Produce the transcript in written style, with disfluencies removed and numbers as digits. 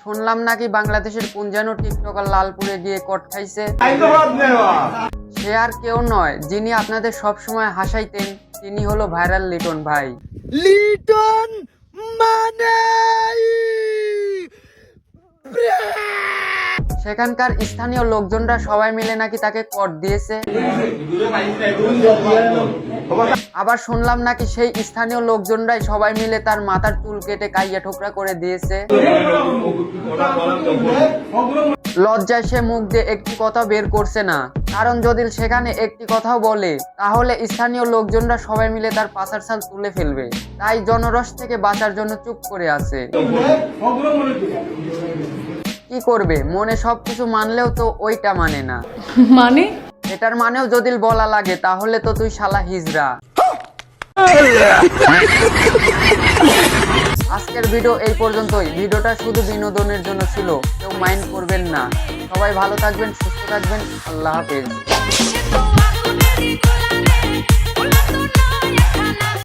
শুনলাম নাকি বাংলাদেশের কোন যেন টিকটকার লালপুরে গিয়ে কট খাইছে। সে আর কেউ নয়, যিনি আপনাদের সব সময় হাসাইতেন, তিনি হলো ভাইরাল লিটন ভাই। লিটন মানে সেখানকার স্থানীয় লোকজনরা সবাই মিলে নাকি তাকে কট দিয়েছে। আবার শুনলাম নাকি সেই স্থানীয় লোকজনরাই সবাই মিলে তার মাথার চুল কেটে কাইয়া ঠোকরা করে দিয়েছে। লজ্জায় সে মুখ দিয়ে একটি কথা বের করছে না, কারণ যদি সেখানে একটি কথাও বলে তাহলে স্থানীয় লোকজনরা সবাই মিলে তার পাছার ছাল তুলে ফেলবে। তাই জনরস থেকে বাঁচার জন্য চুপ করে আছে। কি করবে, মনে সবকিছু মানলেও তো ওইটা মানে না। মানে এটার মানেও যদি বলা লাগে তাহলে তো তুই শালা হিজড়া। আজকের ভিডিও এই পর্যন্তই। ভিডিওটা শুধু বিনোদনের জন্য ছিল, কেউ মাইন্ড করবেন না। সবাই ভালো থাকবেন, সুস্থ থাকবেন। আল্লাহ হাফেজ।